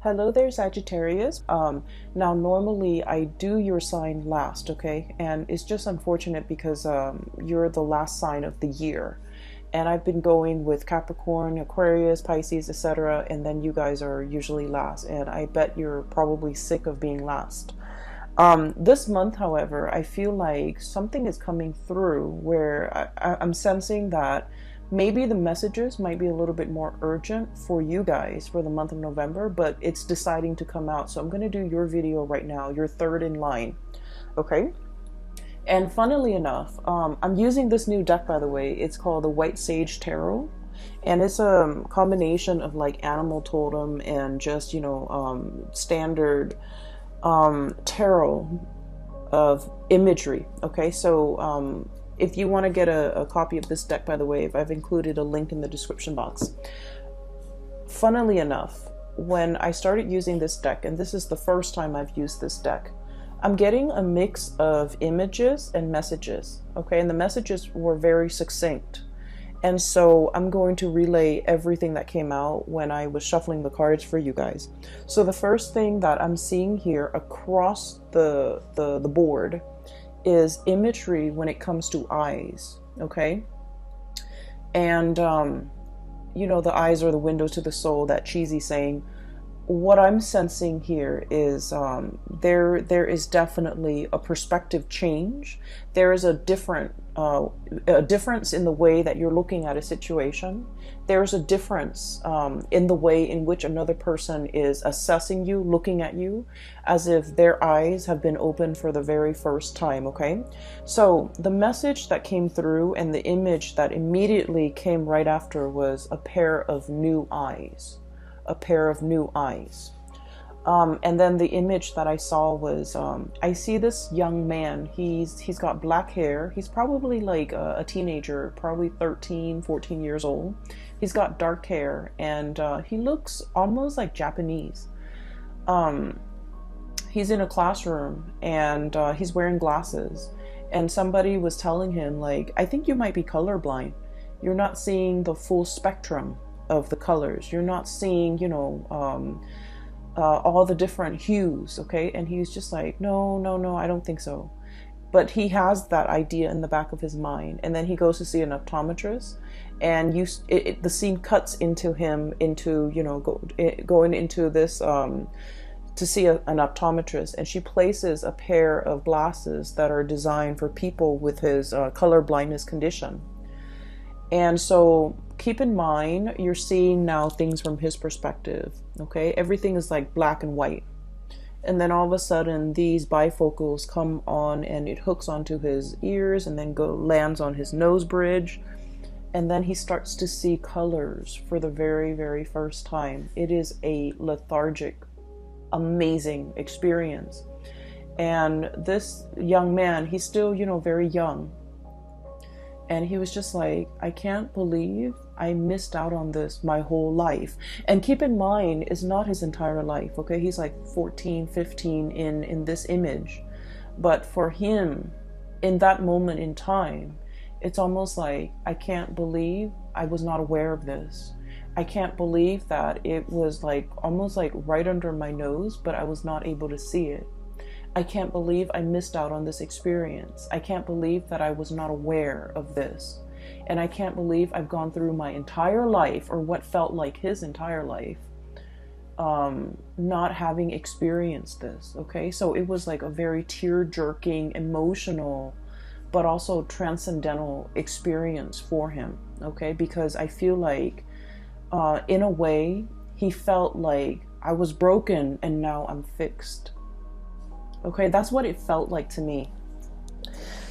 Hello there, Sagittarius. Now normally I do your sign last, okay? And it's just unfortunate because you're the last sign of the year. And I've been going with Capricorn, Aquarius, Pisces, etc. And then you guys are usually last. And I bet you're probably sick of being last. This month, however, I feel like something is coming through where I'm sensing that maybe the messages might be a little bit more urgent for you guys for the month of November, but it's deciding to come out. So I'm going to do your video right now. You're third in line. Okay. And funnily enough, I'm using this new deck, by the way. It's called the White Sage Tarot. And it's a combination of like animal totem and just, standard tarot of imagery. Okay, so if you want to get a copy of this deck, by the way, I've included a link in the description box. Funnily enough, when I started using this deck, and this is the first time I've used this deck, I'm getting a mix of images and messages. Okay, and the messages were very succinct. And so I'm going to relay everything that came out when I was shuffling the cards for you guys. So the first thing that I'm seeing here across the board is imagery when it comes to eyes, okay? And, the eyes are the windows to the soul, that cheesy saying. What I'm sensing here is there is definitely a perspective change. There is a difference in the way that you're looking at a situation. There's a difference in the way in which another person is assessing you, looking at you, as if their eyes have been opened for the very first time, okay? So the message that came through and the image that immediately came right after was a pair of new eyes. A pair of new eyes. And then the image that I saw was, I see this young man. He's got black hair. He's probably like a teenager, probably 13, 14 years old. He's got dark hair and he looks almost like Japanese. He's in a classroom and he's wearing glasses. And somebody was telling him, like, I think you might be colorblind. You're not seeing the full spectrum of the colors. You're not seeing, all the different hues, okay? And he's just like, no, I don't think so. But he has that idea in the back of his mind. And then he goes to see an optometrist, and the scene cuts into him, going into this, to see an optometrist, and she places a pair of glasses that are designed for people with his color blindness condition. And so keep in mind, you're seeing now things from his perspective, okay? Everything is like black and white. And then all of a sudden, these bifocals come on and it hooks onto his ears and then lands on his nose bridge. And then he starts to see colors for the very, very first time. It is a lethargic, amazing experience. And this young man, he's still, very young. And he was just like, I can't believe I missed out on this my whole life. And keep in mind, it's not his entire life, okay? He's like 14, 15 in this image. But for him, in that moment in time, it's almost like, I can't believe I was not aware of this. I can't believe that it was like almost like right under my nose, but I was not able to see it. I can't believe I missed out on this experience. I can't believe that I was not aware of this. And I can't believe I've gone through my entire life, or what felt like his entire life, not having experienced this, okay? So it was like a very tear-jerking, emotional, but also transcendental experience for him, okay? Because I feel like, in a way, he felt like I was broken and now I'm fixed. Okay, that's what it felt like to me.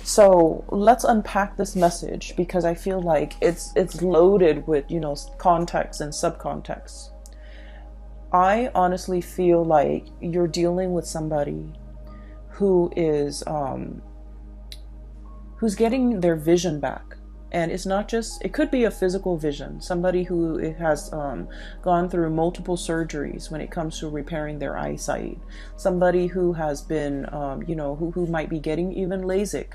So let's unpack this message, because I feel like it's loaded with, context and subcontext. I honestly feel like you're dealing with somebody who is who's getting their vision back. And it's not just, it could be a physical vision, somebody who has gone through multiple surgeries when it comes to repairing their eyesight, somebody who has been, who might be getting even LASIK.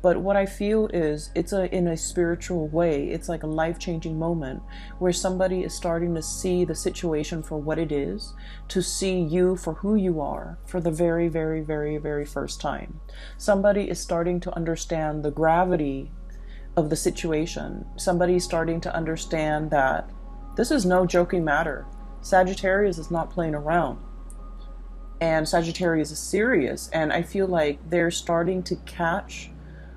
But what I feel is it's in a spiritual way. It's like a life-changing moment where somebody is starting to see the situation for what it is, to see you for who you are for the very, very, very, very first time. Somebody is starting to understand the gravity of the situation. Somebody's starting to understand that this is no joking matter. Sagittarius is not playing around. And Sagittarius is serious. And I feel like they're starting to catch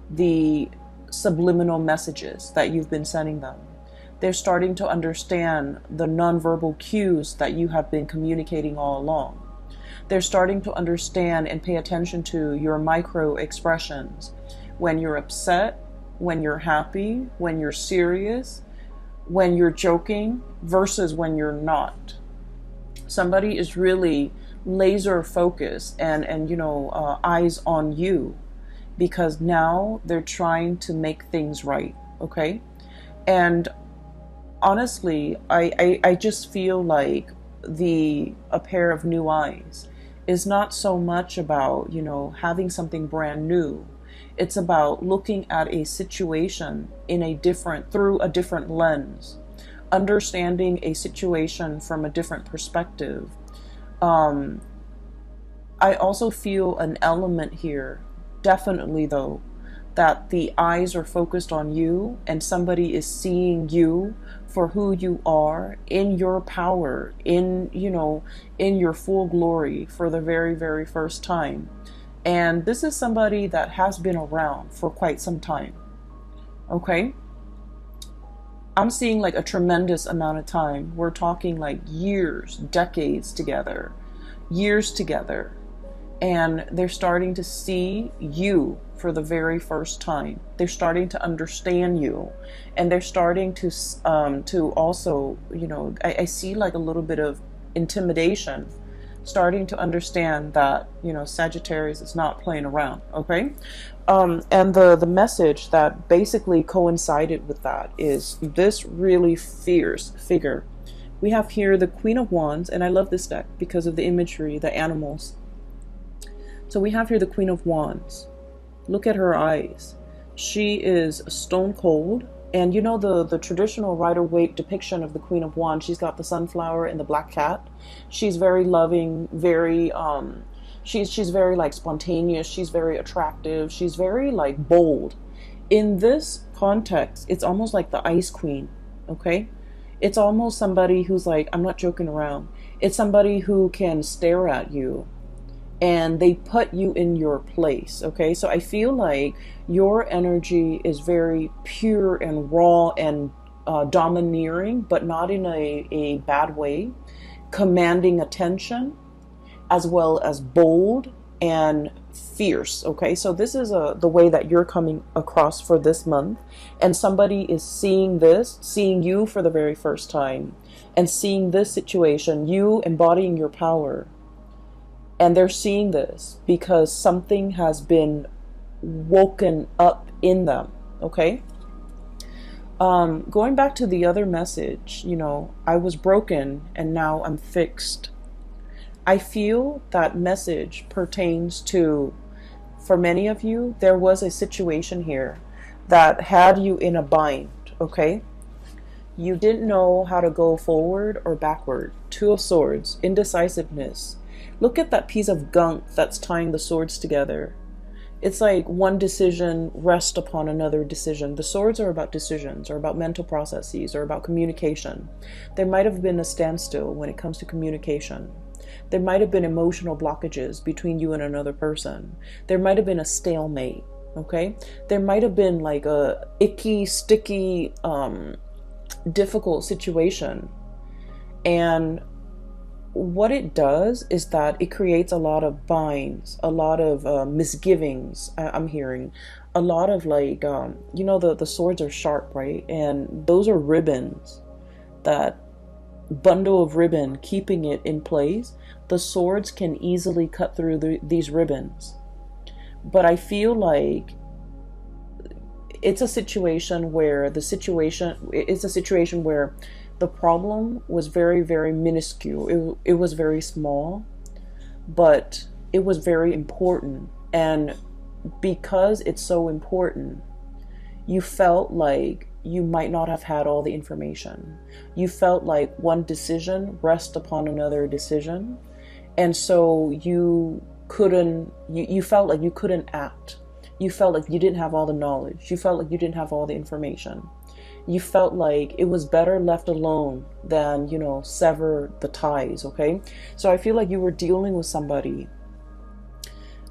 the subliminal messages that you've been sending them. They're starting to understand the nonverbal cues that you have been communicating all along. They're starting to understand and pay attention to your micro expressions. When you're upset, when you're happy, when you're serious, when you're joking versus when you're not. Somebody is really laser focused and eyes on you, because now they're trying to make things right. Okay. And honestly, I just feel like a pair of new eyes is not so much about, having something brand new. It's about looking at a situation through a different lens, understanding a situation from a different perspective. I also feel an element here, definitely though, that the eyes are focused on you and somebody is seeing you for who you are, in your power, in your full glory for the very, very first time. And this is somebody that has been around for quite some time. Okay? I'm seeing like a tremendous amount of time. We're talking like years, decades together, years together. And they're starting to see you for the very first time. They're starting to understand you. And they're starting to also, I see like a little bit of intimidation, starting to understand that, Sagittarius is not playing around, okay? And the message that basically coincided with that is this really fierce figure. We have here the Queen of Wands, and I love this deck because of the imagery, the animals. So we have here the Queen of Wands. Look at her eyes. She is stone cold. And the traditional Rider-Waite depiction of the Queen of Wands, she's got the sunflower and the black cat. She's very loving, very she's very like spontaneous, she's very attractive, she's very like bold. In this context, it's almost like the Ice Queen, okay? It's almost somebody who's like, I'm not joking around. It's somebody who can stare at you and they put you in your place, okay? So I feel like your energy is very pure and raw and domineering, but not in a bad way, commanding attention, as well as bold and fierce, okay? So this is the way that you're coming across for this month, and somebody is seeing you for the very first time, and seeing this situation, you embodying your power. And they're seeing this because something has been woken up in them, okay? Going back to the other message, I was broken and now I'm fixed. I feel that message pertains to, for many of you, there was a situation here that had you in a bind, okay? You didn't know how to go forward or backward. Two of Swords, indecisiveness. Look at that piece of gunk that's tying the swords together. It's like one decision rests upon another decision. The swords are about decisions, or about mental processes, or about communication. There might have been a standstill when it comes to communication. There might have been emotional blockages between you and another person. There might have been a stalemate, okay? There might have been like a icky, sticky, difficult situation. And what it does is that it creates a lot of binds, a lot of misgivings. I'm hearing a lot of like, the swords are sharp, right? And those are ribbons, that bundle of ribbon keeping it in place. The swords can easily cut through these ribbons. But I feel like it's a situation where the problem was very, very minuscule. It was very small, but it was very important. And because it's so important, you felt like you might not have had all the information. You felt like one decision rests upon another decision. And so you felt like you couldn't act. You felt like you didn't have all the knowledge. You felt like you didn't have all the information. You felt like it was better left alone than, sever the ties, okay? So I feel like you were dealing with somebody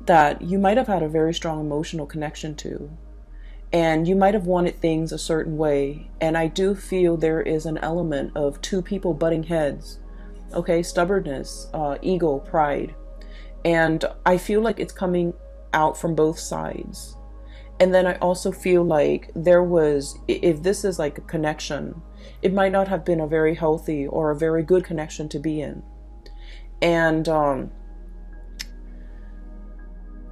that you might have had a very strong emotional connection to. And you might have wanted things a certain way. And I do feel there is an element of two people butting heads, okay? Stubbornness, ego, pride. And I feel like it's coming out from both sides. And then I also feel like if this is like a connection, it might not have been a very healthy or a very good connection to be in. And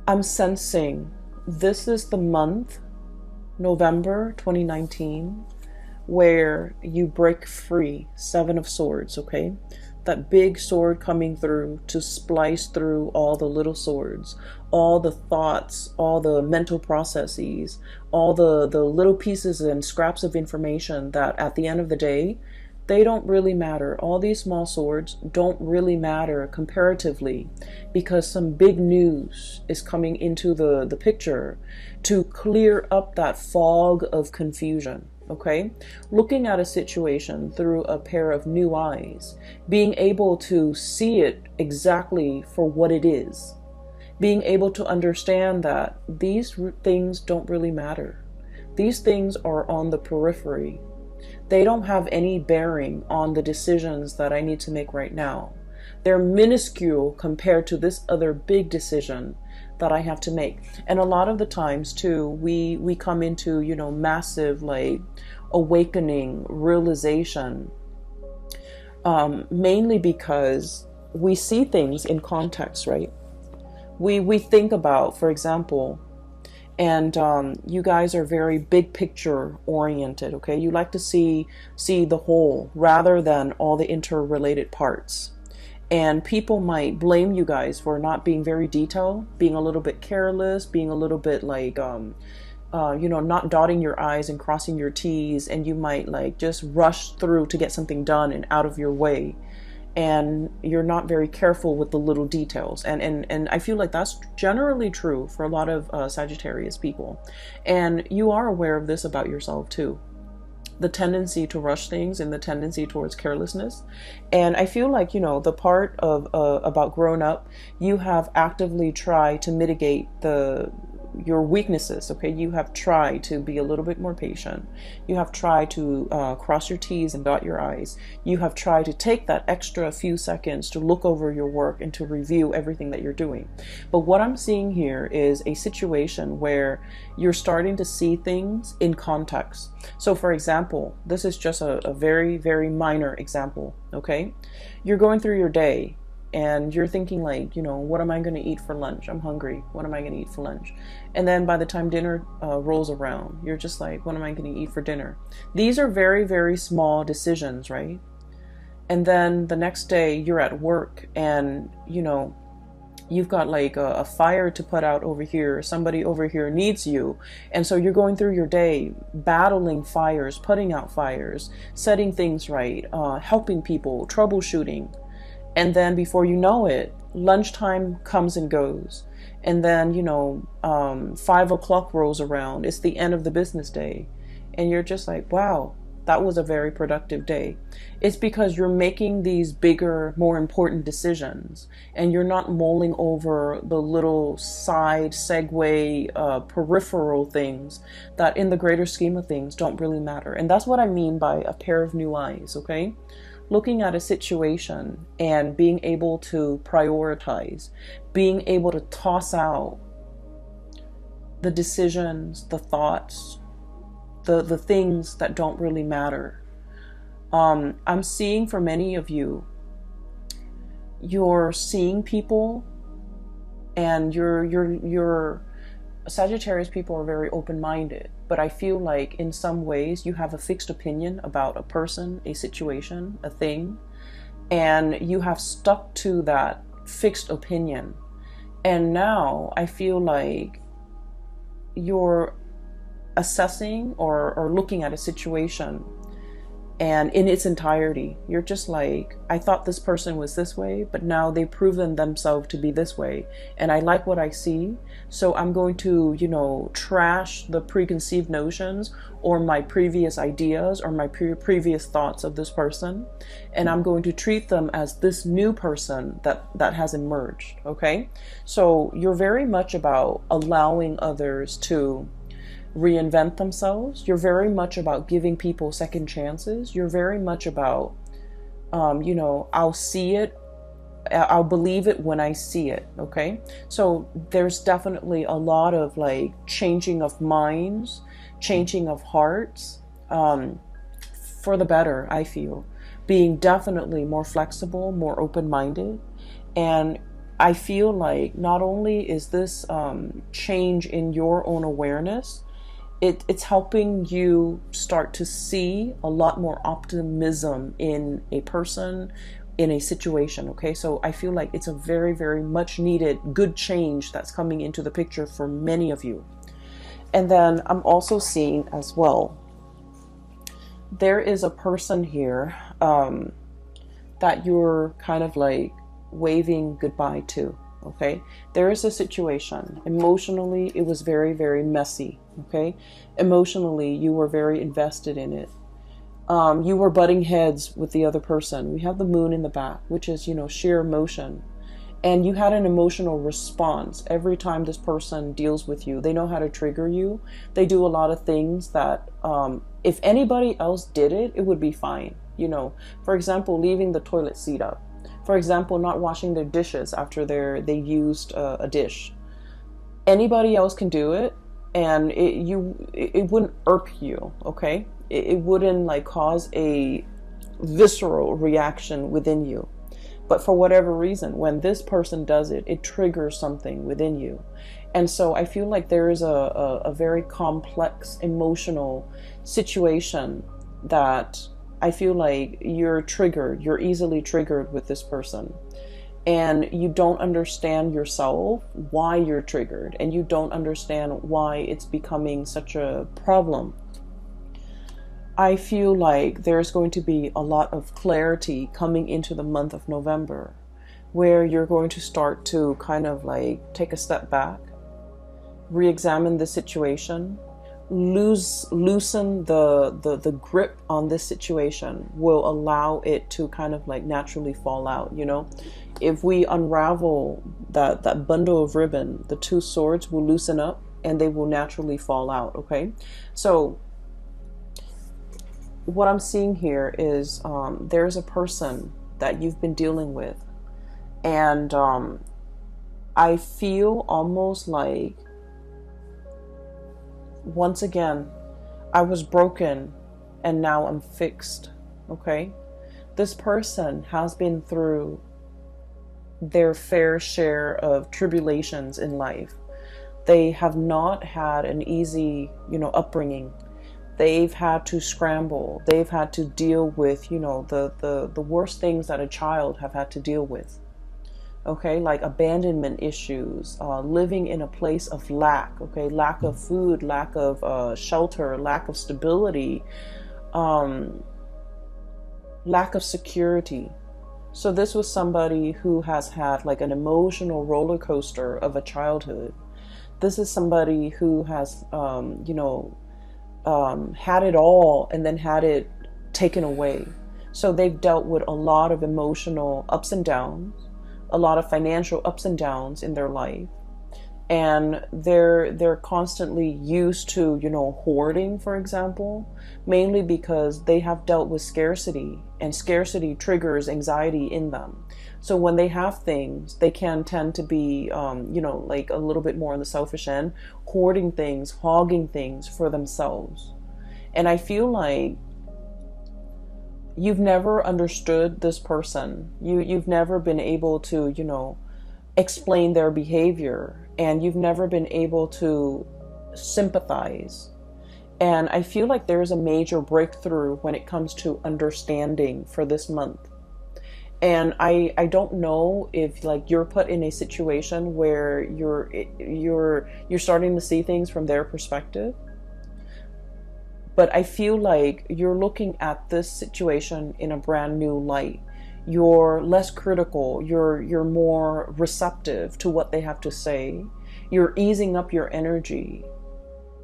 I'm sensing this is the month, November 2019, where you break free. 7 of Swords, okay? That big sword coming through to splice through all the little swords, all the thoughts, all the mental processes, all the little pieces and scraps of information that at the end of the day, they don't really matter. All these small swords don't really matter comparatively, because some big news is coming into the picture to clear up that fog of confusion. Okay, looking at a situation through a pair of new eyes, being able to see it exactly for what it is, being able to understand that these things don't really matter. These things are on the periphery. They don't have any bearing on the decisions that I need to make right now. They're minuscule compared to this other big decision that I have to make. And a lot of the times too, we come into, massive like awakening, realization, mainly because we see things in context, right? We think about, for example, and you guys are very big picture oriented, okay? You like to see the whole rather than all the interrelated parts. And people might blame you guys for not being very detailed, being a little bit careless, being a little bit like, not dotting your I's and crossing your T's. And you might like just rush through to get something done and out of your way. And you're not very careful with the little details. And I feel like that's generally true for a lot of Sagittarius people. And you are aware of this about yourself too. The tendency to rush things and the tendency towards carelessness. And I feel like, the part of about grown up, you have actively tried to mitigate your weaknesses, okay? You have tried to be a little bit more patient. You have tried to cross your T's and dot your I's. You have tried to take that extra few seconds to look over your work and to review everything that you're doing. But what I'm seeing here is a situation where you're starting to see things in context. So for example, this is just a very, very minor example, okay? You're going through your day and you're thinking like, what am I going to eat for lunch? I'm hungry. What am I going to eat for lunch? And then by the time dinner rolls around, you're just like, what am I going to eat for dinner? These are very, very small decisions, right? And then the next day you're at work and, you've got like a fire to put out over here. Somebody over here needs you. And so you're going through your day battling fires, putting out fires, setting things right, helping people, troubleshooting. And then before you know it, lunchtime comes and goes. And then, 5 o'clock rolls around. It's the end of the business day. And you're just like, wow, that was a very productive day. It's because you're making these bigger, more important decisions. And you're not mulling over the little side, segue, peripheral things that in the greater scheme of things don't really matter. And that's what I mean by a pair of new eyes, okay? Looking at a situation and being able to prioritize, being able to toss out the decisions, the thoughts, the things that don't really matter. I'm seeing for many of you, you're seeing people and you're Sagittarius people are very open-minded, but I feel like in some ways you have a fixed opinion about a person, a situation, a thing, and you have stuck to that fixed opinion. And now I feel like you're assessing or looking at a situation, and in its entirety, you're just like, I thought this person was this way, but now they've proven themselves to be this way. And I like what I see. So I'm going to, trash the preconceived notions or my previous ideas or my previous thoughts of this person. And I'm going to treat them as this new person that has emerged. Okay. So you're very much about allowing others to reinvent themselves. You're very much about giving people second chances. You're very much about, I'll see it, I'll believe it when I see it. Okay. So there's definitely a lot of like changing of minds, changing of hearts, for the better, I feel. Being definitely more flexible, more open-minded. And I feel like not only is this change in your own awareness, it's helping you start to see a lot more optimism in a person, in a situation. Okay, so I feel like it's a very, very much needed good change that's coming into the picture for many of you. And then I'm also seeing as well, there is a person here that you're kind of like waving goodbye to. Okay, there is a situation. Emotionally, it was very, very messy. Okay, emotionally, you were very invested in it. You were butting heads with the other person. We have the moon in the back, which is, sheer emotion. And you had an emotional response every time this person deals with you. They know how to trigger you. They do a lot of things that if anybody else did it, it would be fine. For example, leaving the toilet seat up. For example, not washing their dishes after they used a dish. Anybody else can do it, and it wouldn't irk you, okay? It wouldn't like cause a visceral reaction within you. But for whatever reason, when this person does it, it triggers something within you. And so I feel like there is a very complex emotional situation that I feel like you're easily triggered with this person. And you don't understand yourself why you're triggered, and you don't understand why it's becoming such a problem. I feel like there's going to be a lot of clarity coming into the month of November, where you're going to start to kind of like take a step back, re-examine the situation, loosen the grip on this situation will allow it to kind of like naturally fall out. If we unravel that bundle of ribbon, the two swords will loosen up and they will naturally fall out. Okay, so what I'm seeing here is there's a person that you've been dealing with, and I feel almost like, once again, I was broken and now I'm fixed. Okay, this person has been through their fair share of tribulations in life. They have not had an easy, upbringing. They've had to scramble. They've had to deal with, the worst things that a child have had to deal with. Okay, like abandonment issues, living in a place of lack. Okay, lack of food, lack of shelter, lack of stability, lack of security. So this was somebody who has had like an emotional roller coaster of a childhood. This is somebody who has, had it all and then had it taken away. So they've dealt with a lot of emotional ups and downs, a lot of financial ups and downs in their life. And they're constantly used to, hoarding, for example, mainly because they have dealt with scarcity, and scarcity triggers anxiety in them. So when they have things, they can tend to be, like a little bit more on the selfish end, hoarding things, hogging things for themselves. And I feel like you've never understood this person. You've never been able to, explain their behavior, and you've never been able to sympathize. And I feel like there's a major breakthrough when it comes to understanding for this month. And I don't know if like you're put in a situation where you're starting to see things from their perspective, but I feel like you're looking at this situation in a brand new light. You're less critical, you're more receptive to what they have to say. You're easing up your energy,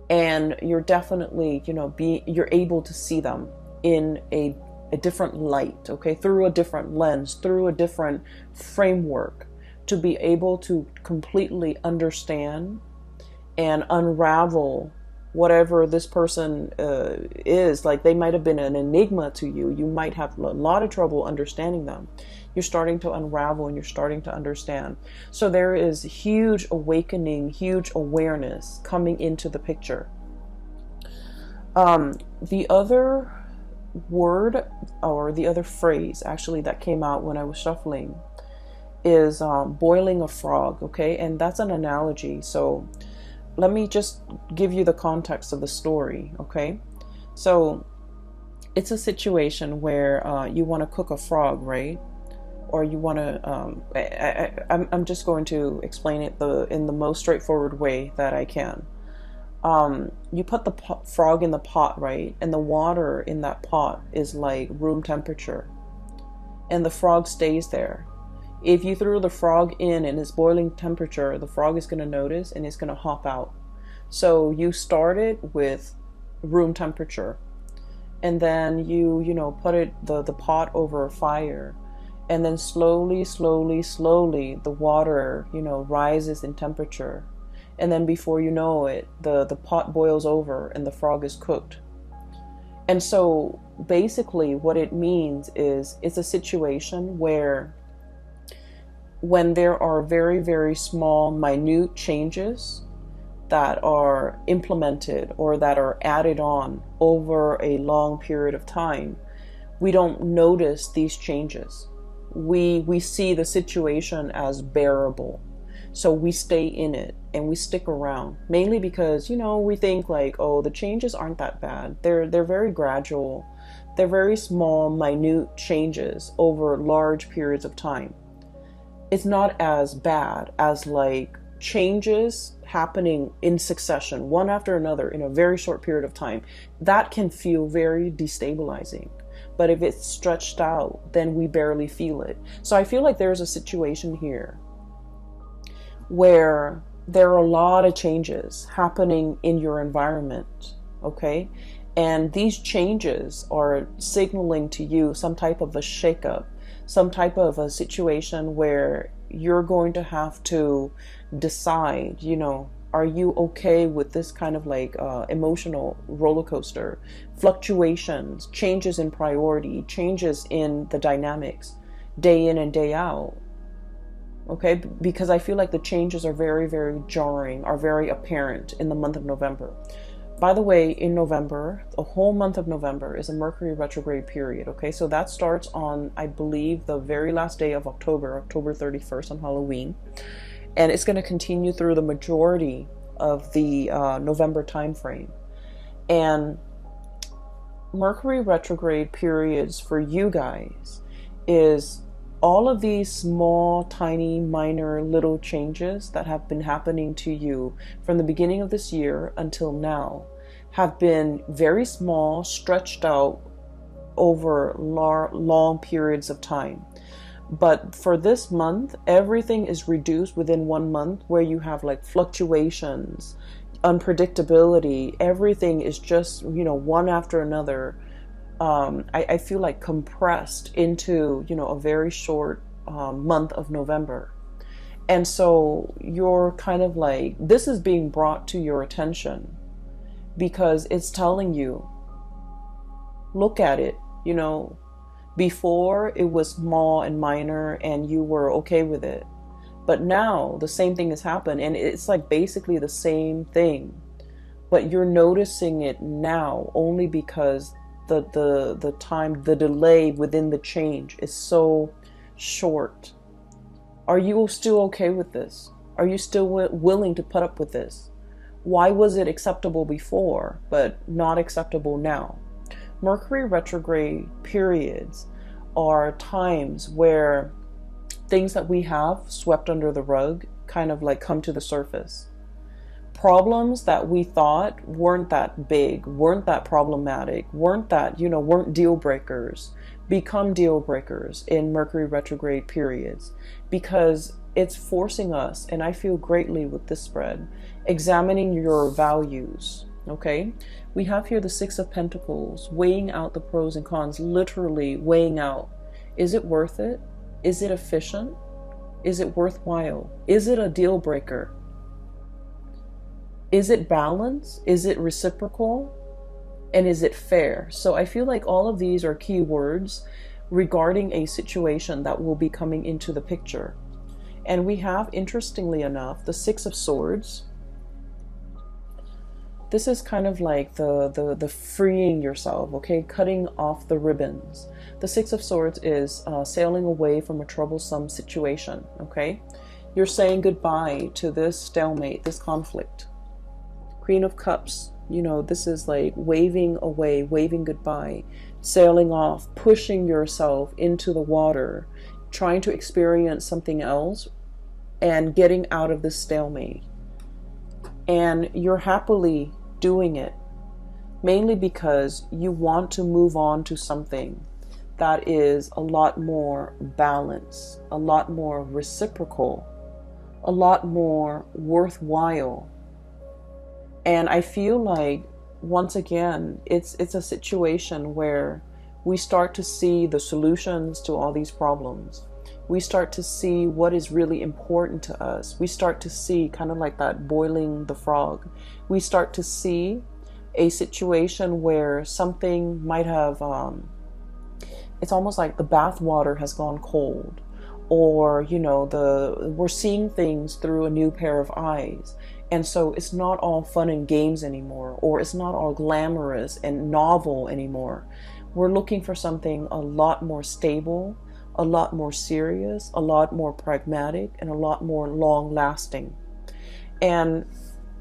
and you're definitely, you're able to see them in a different light, okay, through a different lens, through a different framework, to be able to completely understand and unravel whatever this person is. Like, they might have been an enigma to you. You might have a lot of trouble understanding them. You're starting to unravel and you're starting to understand. So there is huge awakening, huge awareness coming into the picture. The other word, or the other phrase actually, that came out when I was shuffling is boiling a frog, okay? And that's an analogy. So let me just give you the context of the story, okay? So it's a situation where you want to cook a frog, right? Or you want to, I'm just going to explain it in the most straightforward way that I can. You put the frog in the pot, right? And the water in that pot is like room temperature, and the frog stays there. If you threw the frog in and it's boiling temperature, the frog is going to notice and it's going to hop out. So you started with room temperature, and then you put the pot over a fire, and then slowly the water rises in temperature. And then before you know it, the pot boils over and the frog is cooked. And so basically what it means is, it's a situation where when there are very, very small, minute changes that are implemented or that are added on over a long period of time, we don't notice these changes. We see the situation as bearable. So we stay in it and we stick around, mainly because, we think like, oh, the changes aren't that bad. They're very gradual. They're very small, minute changes over large periods of time. It's not as bad as like changes happening in succession, one after another, in a very short period of time. That can feel very destabilizing. But if it's stretched out, then we barely feel it. So I feel like there's a situation here where there are a lot of changes happening in your environment, okay? And these changes are signaling to you some type of a shakeup, some type of a situation where you're going to have to decide, are you okay with this kind of like emotional roller coaster, fluctuations, changes in priority, changes in the dynamics, day in and day out? Okay, because I feel like the changes are very, very jarring, are very apparent in the month of November. By the way, in November, the whole month of November is a Mercury retrograde period, okay? So that starts on, I believe, the very last day of October 31st on Halloween. And it's going to continue through the majority of the November timeframe. And Mercury retrograde periods for you guys is all of these small, tiny, minor, little changes that have been happening to you from the beginning of this year until now have been very small, stretched out over long periods of time. But for this month, everything is reduced within 1 month, where you have like fluctuations, unpredictability. Everything is just, one after another. I feel like compressed into, a very short month of November. And so you're kind of like, this is being brought to your attention because it's telling you, look at it, before it was small and minor and you were okay with it. But now the same thing has happened, and it's like basically the same thing, but you're noticing it now only because the time, the delay within the change is so short. Are you still okay with this? Are you still willing to put up with this? Why was it acceptable before, but not acceptable now? Mercury retrograde periods are times where things that we have swept under the rug kind of like come to the surface. Problems that we thought weren't that big, weren't that problematic, weren't deal breakers, become deal breakers in Mercury retrograde periods, because it's forcing us, and I feel greatly with this spread, examining your values. Okay, we have here the Six of Pentacles, weighing out the pros and cons, literally weighing out. Is it worth it? Is it efficient? Is it worthwhile? Is it a deal breaker? Is it balanced? Is it reciprocal? And is it fair? So I feel like all of these are key words regarding a situation that will be coming into the picture. And we have, interestingly enough, the Six of Swords. This is kind of like the freeing yourself, okay? Cutting off the ribbons. The Six of Swords is sailing away from a troublesome situation, okay? You're saying goodbye to this stalemate, this conflict. Queen of Cups, this is like waving away, waving goodbye, sailing off, pushing yourself into the water, trying to experience something else and getting out of this stalemate. And you're happily doing it, mainly because you want to move on to something that is a lot more balanced, a lot more reciprocal, a lot more worthwhile. And I feel like, once again, it's a situation where we start to see the solutions to all these problems. We start to see what is really important to us. We start to see, kind of like that boiling the frog, we start to see a situation where something might have, it's almost like the bath water has gone cold, or, we're seeing things through a new pair of eyes. And so it's not all fun and games anymore, or it's not all glamorous and novel anymore. We're looking for something a lot more stable, a lot more serious, a lot more pragmatic, and a lot more long lasting. And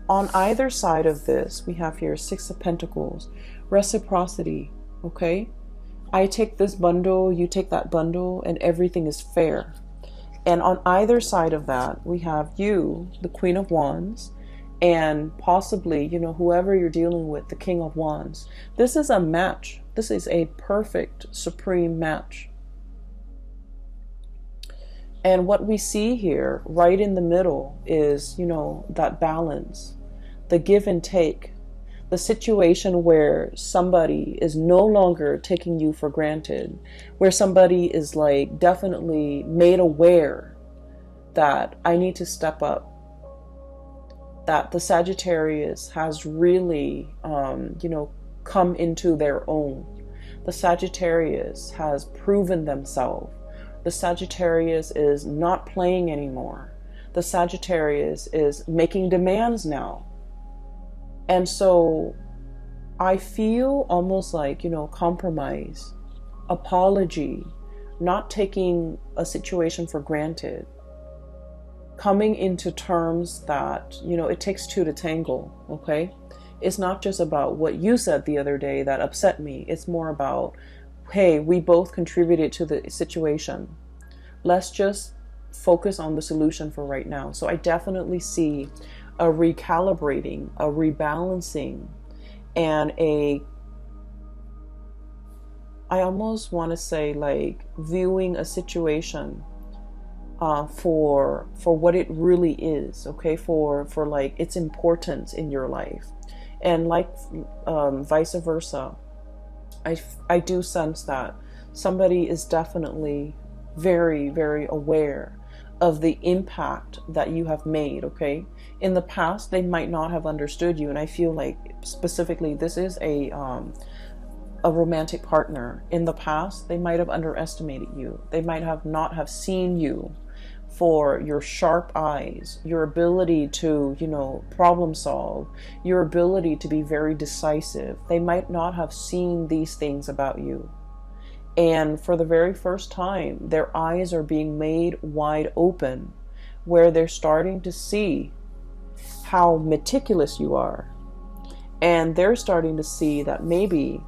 on either side of this, we have here Six of Pentacles, reciprocity, okay? I take this bundle, you take that bundle, and everything is fair. And on either side of that, we have you, the Queen of Wands, and possibly, whoever you're dealing with, the King of Wands. This is a match. This is a perfect, supreme match. And what we see here, right in the middle, is, that balance, the give and take, the situation where somebody is no longer taking you for granted, where somebody is like definitely made aware that I need to step up, that the Sagittarius has really, come into their own. The Sagittarius has proven themselves. The Sagittarius is not playing anymore. The Sagittarius is making demands now. And so I feel almost like, compromise, apology, not taking a situation for granted, coming into terms that, it takes two to tangle, okay? It's not just about what you said the other day that upset me. It's more about, hey, we both contributed to the situation. Let's just focus on the solution for right now. So I definitely see a recalibrating, a rebalancing, and I almost want to say like viewing a situation for what it really is, okay, for like its importance in your life. And like vice versa, I do sense that somebody is definitely very, very aware of the impact that you have made, okay? In the past, they might not have understood you, and I feel like specifically this is a romantic partner. In the past, they might have underestimated you. They might have not have seen you for your sharp eyes, your ability to, problem solve, your ability to be very decisive. They might not have seen these things about you. And for the very first time, their eyes are being made wide open, where they're starting to see how meticulous you are. And they're starting to see that maybe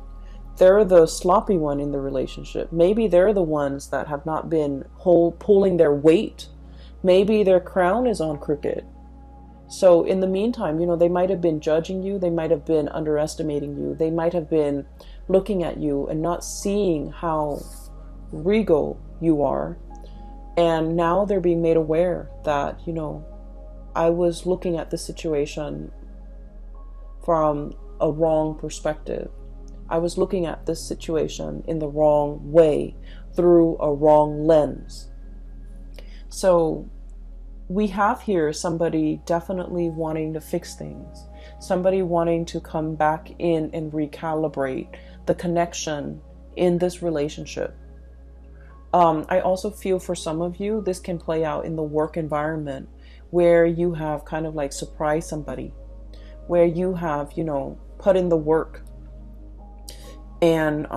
they're the sloppy one in the relationship. Maybe they're the ones that have not been pulling their weight. Maybe their crown is on crooked. So in the meantime, they might have been judging you. They might have been underestimating you. They might have been looking at you and not seeing how regal you are. And now they're being made aware that, I was looking at the situation from a wrong perspective. I was looking at this situation in the wrong way, through a wrong lens. So we have here somebody definitely wanting to fix things, somebody wanting to come back in and recalibrate the connection in this relationship. I also feel for some of you, this can play out in the work environment where you have kind of like surprised somebody, where you have, put in the work and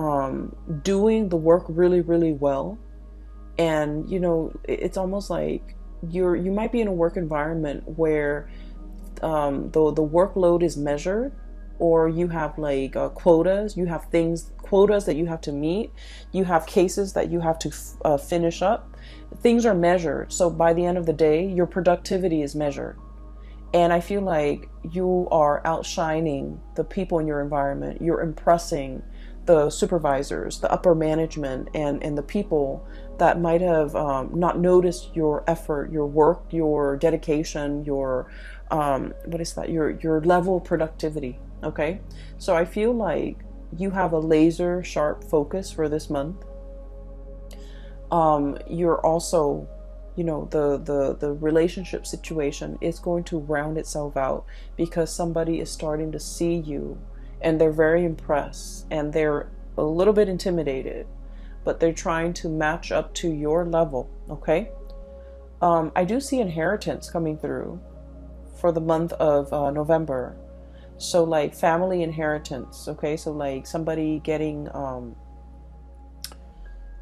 doing the work really, really well. And, it's almost like you might be in a work environment where the workload is measured, or you have like quotas, you have quotas that you have to meet, you have cases that you have to finish up. Things are measured. So by the end of the day, your productivity is measured. And I feel like you are outshining the people in your environment. You're impressing the supervisors, the upper management, and the people that might have not noticed your effort, your work, your dedication, your your level of productivity. Okay, so I feel like you have a laser sharp focus for this month. You're also, the relationship situation is going to round itself out because somebody is starting to see you and they're very impressed and they're a little bit intimidated, but they're trying to match up to your level. Okay. I do see inheritance coming through for the month of November. So like family inheritance. Okay. So like somebody getting,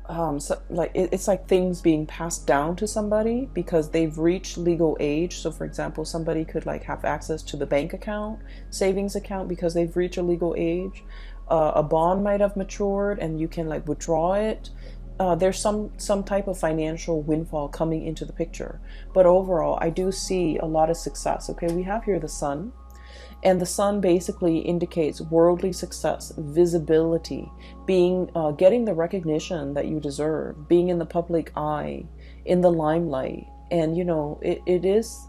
it's like things being passed down to somebody because they've reached legal age. So for example, somebody could like have access to the bank account, savings account, because they've reached a legal age. A bond might have matured and you can like withdraw it. There's some type of financial windfall coming into the picture. But overall, I do see a lot of success. Okay, we have here the sun. And the sun basically indicates worldly success, visibility, getting the recognition that you deserve, being in the public eye, in the limelight. And, it is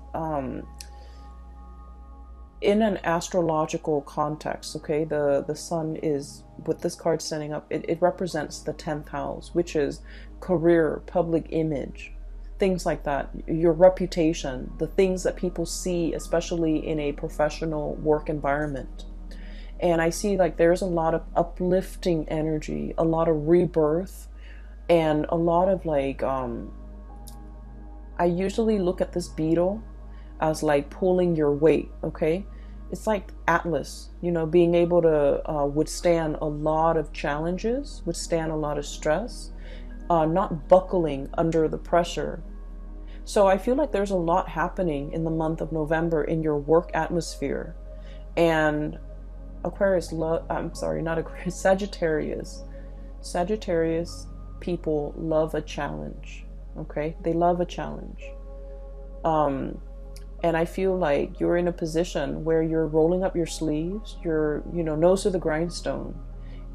in an astrological context. Okay, the sun is, with this card standing up, it represents the 10th house, which is career, public image, things like that, your reputation, the things that people see, especially in a professional work environment. And I see like there's a lot of uplifting energy, a lot of rebirth, and a lot of like, I usually look at this beetle as like pulling your weight. Okay, it's like Atlas, being able to withstand a lot of challenges, withstand a lot of stress, not buckling under the pressure. So I feel like there's a lot happening in the month of November in your work atmosphere. And Sagittarius people love a challenge. Okay, they love a challenge. And I feel like you're in a position where you're rolling up your sleeves, you're, nose to the grindstone,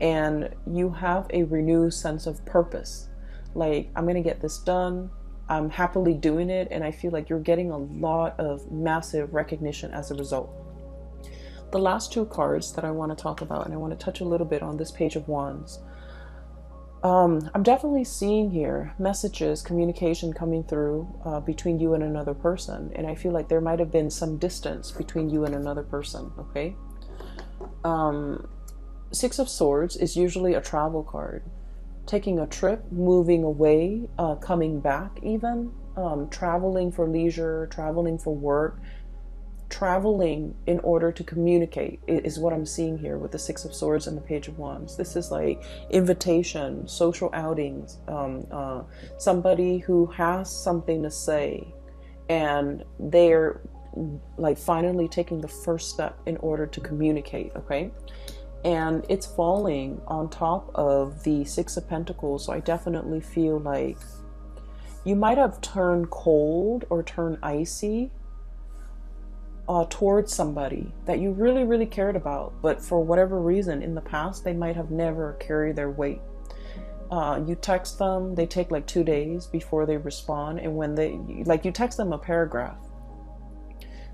and you have a renewed sense of purpose. Like, I'm going to get this done. I'm happily doing it. And I feel like you're getting a lot of massive recognition as a result. The last two cards that I want to talk about, and I want to touch a little bit on this Page of Wands. I'm definitely seeing here messages, communication coming through between you and another person. And I feel like there might have been some distance between you and another person. Okay. Six of Swords is usually a travel card. Taking a trip, moving away, coming back even, traveling for leisure, traveling for work. traveling in order to communicate is what I'm seeing here with the Six of Swords and the Page of Wands. This is like invitation, social outings, somebody who has something to say, and they're like finally taking the first step in order to communicate, okay? And it's falling on top of the Six of Pentacles, so I definitely feel like you might have turned cold or turned icy towards somebody that you really, really cared about, but for whatever reason in the past, they might have never carried their weight. You text them, they take like 2 days before they respond, and when you text them a paragraph,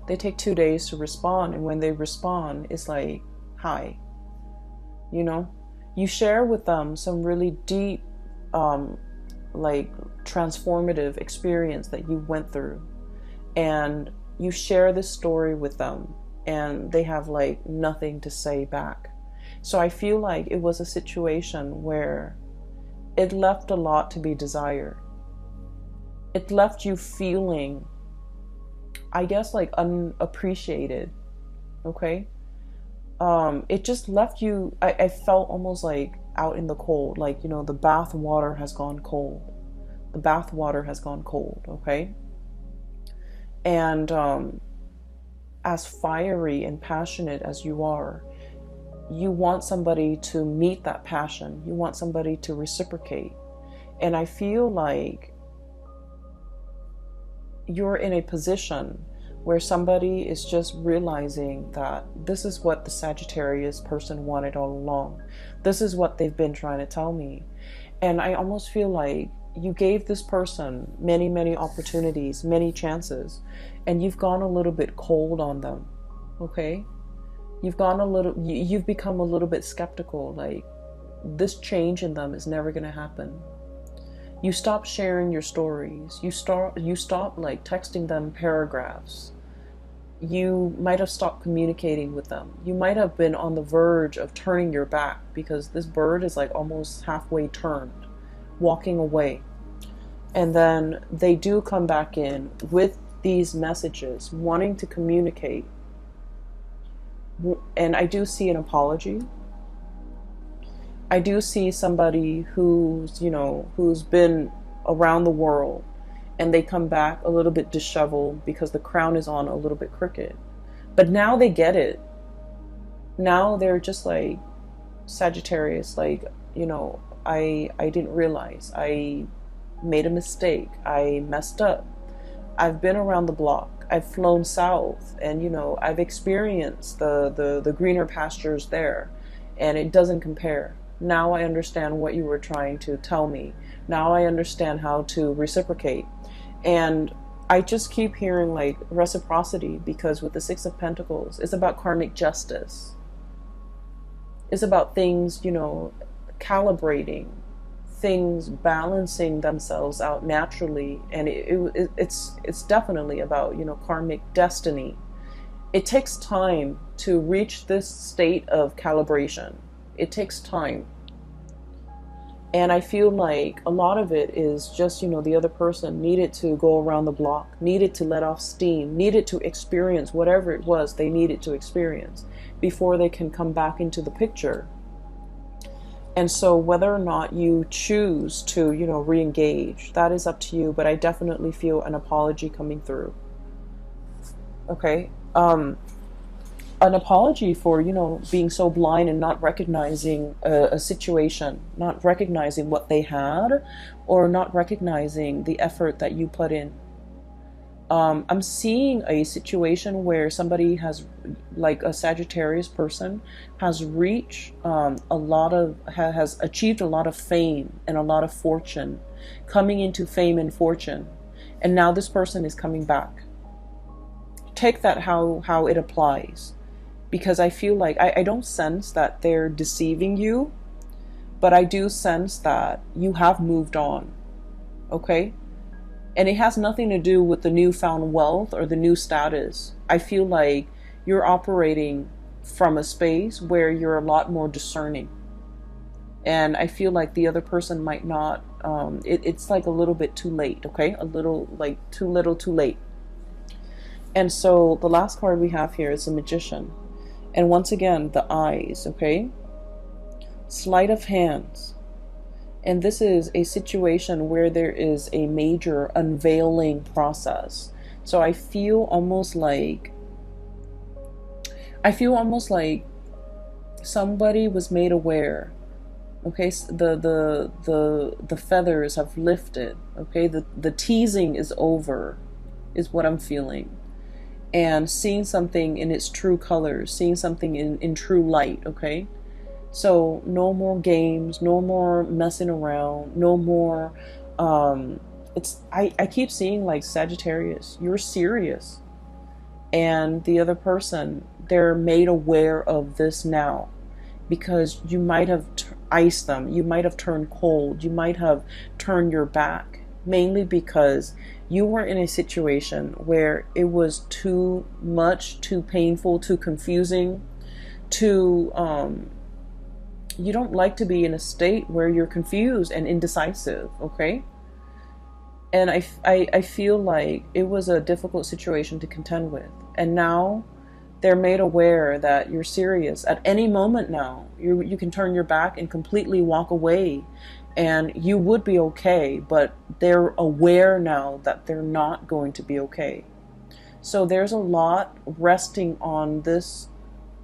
they take 2 days to respond, and when they respond, it's like, hi. You know, you share with them some really deep, like transformative experience that you went through, and you share this story with them, and they have like nothing to say back. So I feel like it was a situation where it left a lot to be desired. It left you feeling, I guess, like unappreciated, okay? It just left you, I felt almost like out in the cold, like, you know, the bath water has gone cold. The bath water has gone cold, okay? And as fiery and passionate as you are, you want somebody to meet that passion. You want somebody to reciprocate. And I feel like you're in a position where somebody is just realizing that this is what the Sagittarius person wanted all along. This is what they've been trying to tell me. And I almost feel like you gave this person many, many opportunities, many chances, and you've gone a little bit cold on them, okay? You've become a little bit skeptical, like this change in them is never gonna happen. You stop sharing your stories. You stop like texting them paragraphs. You might have stopped communicating with them. You might have been on the verge of turning your back, because this bird is like almost halfway turned, walking away. And then they do come back in with these messages, wanting to communicate. And I do see an apology. I do see somebody who's, you know, who's been around the world, and they come back a little bit disheveled because the crown is on a little bit crooked. But now they get it. Now they're just like, Sagittarius, like, you know, I didn't realize. I made a mistake. I messed up. I've been around the block. I've flown south, and, you know, I've experienced the greener pastures there, and it doesn't compare. Now I understand what you were trying to tell me. Now I understand how to reciprocate. And I just keep hearing like reciprocity, because with the Six of Pentacles, it's about karmic justice. It's about things, you know, calibrating, things balancing themselves out naturally. And it's definitely about, you know, karmic destiny. It takes time to reach this state of calibration. It takes time. And I feel like a lot of it is just, you know, the other person needed to go around the block, needed to let off steam, needed to experience whatever it was they needed to experience before they can come back into the picture. And so whether or not you choose to, you know, re-engage, that is up to you. But I definitely feel an apology coming through. Okay. An apology for, you know, being so blind and not recognizing a situation, not recognizing what they had, or not recognizing the effort that you put in. I'm seeing a situation where somebody has, like a Sagittarius person, has reached has achieved a lot of fame and a lot of fortune, coming into fame and fortune, and now this person is coming back. Take that how it applies. Because I feel like, I don't sense that they're deceiving you, but I do sense that you have moved on, okay? And it has nothing to do with the newfound wealth or the new status. I feel like you're operating from a space where you're a lot more discerning. And I feel like the other person might not, it's like a little bit too late, okay? A little, like too little too late. And so the last card we have here is the Magician. And once again, the eyes, okay? Sleight of hands. And this is a situation where there is a major unveiling process. So I feel almost like somebody was made aware. Okay, so the feathers have lifted. Okay, the teasing is over, is what I'm feeling. And seeing something in its true colors, seeing something in true light, okay? So no more games, no more messing around, no more, I keep seeing like Sagittarius, you're serious. And the other person, they're made aware of this now. Because you might have iced them, you might have turned cold, you might have turned your back, mainly because you were in a situation where it was too much, too painful, too confusing, too, you don't like to be in a state where you're confused and indecisive, okay? And I feel like it was a difficult situation to contend with. And now they're made aware that you're serious. At any moment now, you can turn your back and completely walk away, and you would be okay, but they're aware now that they're not going to be okay. So there's a lot resting on this,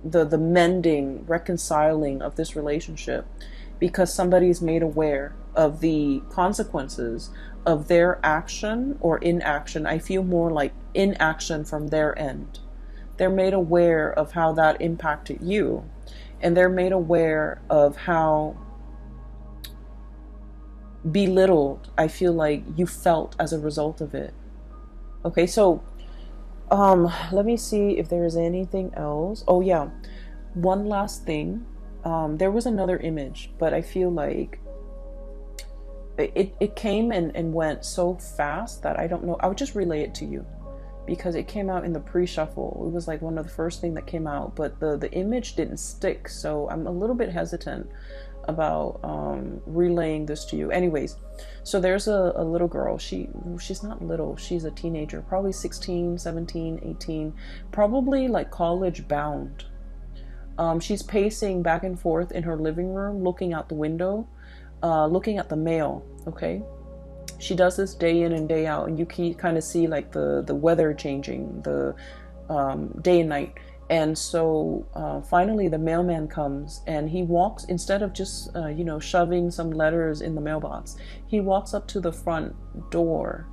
the mending, reconciling of this relationship, because somebody's made aware of the consequences of their action or inaction. I feel more like inaction from their end. They're made aware of how that impacted you, and they're made aware of how belittled I feel like you felt as a result of it. Okay, so let me see if there is anything else. Oh yeah, one last thing. There was another image, but I feel like it came and went so fast that I don't know. I'll just relay it to you, because it came out in the pre-shuffle. It was like one of the first thing that came out, but the image didn't stick, so I'm a little bit hesitant about relaying this to you. Anyways, so there's a little girl. She's not little, she's a teenager, probably 16, 17, 18, probably like college bound. She's pacing back and forth in her living room, looking out the window, looking at the mail, okay? She does this day in and day out, and you can kind of see like the weather changing, the day and night. And so finally the mailman comes, and he walks, instead of just shoving some letters in the mailbox, he walks up to the front door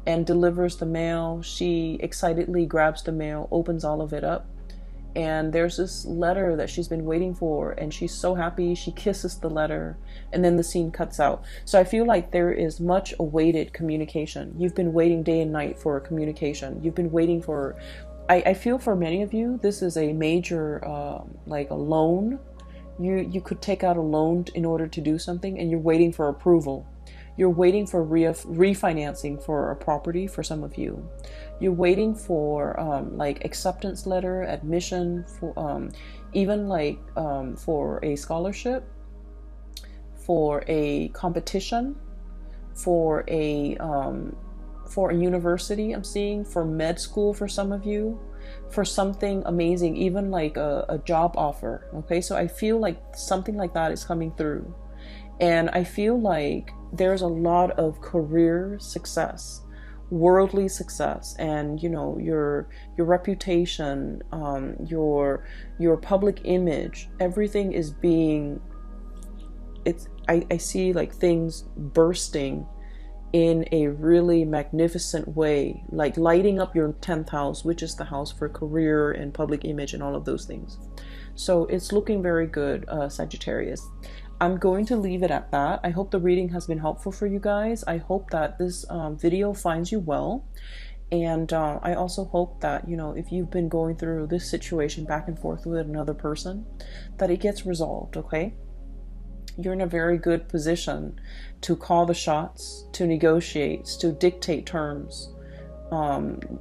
and delivers the mail. She excitedly grabs the mail, opens all of it up, and there's this letter that she's been waiting for, and she's so happy. She kisses the letter, and then the scene cuts out. So I feel like there is much awaited communication. You've been waiting day and night for communication. You've been waiting for, I feel for many of you, this is a major, like a loan. You could take out a loan in order to do something, and you're waiting for approval. You're waiting for refinancing for a property for some of you. You're waiting for like acceptance letter, admission, for even like for a scholarship, for a competition, for a university. I'm seeing for med school for some of you, for something amazing, even like a job offer. Okay, so I feel like something like that is coming through, and I feel like there's a lot of career success, worldly success, and your reputation, your public image, everything is being, I see like things bursting in a really magnificent way, like lighting up your 10th house, which is the house for career and public image and all of those things. So it's looking very good, Sagittarius. I'm going to leave it at that. I hope the reading has been helpful for you guys. I hope that this video finds you well. And I also hope that, if you've been going through this situation back and forth with another person, that it gets resolved, okay? You're in a very good position to call the shots, to negotiate, to dictate terms,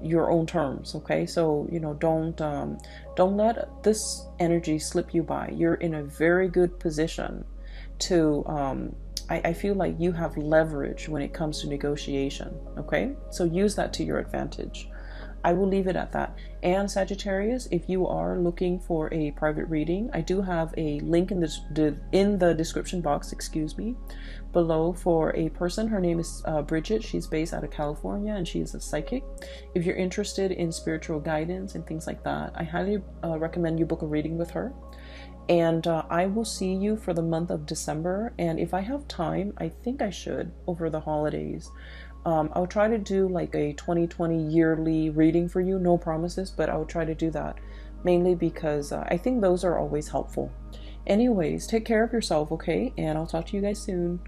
your own terms, okay? So, don't let this energy slip you by. You're in a very good position to, I feel like you have leverage when it comes to negotiation, okay? So use that to your advantage. I will leave it at that. And Sagittarius, if you are looking for a private reading, I do have a link in the description box, excuse me, below for a person. Her name is Bridget. She's based out of California and she is a psychic. If you're interested in spiritual guidance and things like that, I highly recommend you book a reading with her. And I will see you for the month of December. And if I have time, I think I should over the holidays. I'll try to do like a 2020 yearly reading for you. No promises, but I'll try to do that. Mainly because I think those are always helpful. Anyways, take care of yourself, okay? And I'll talk to you guys soon.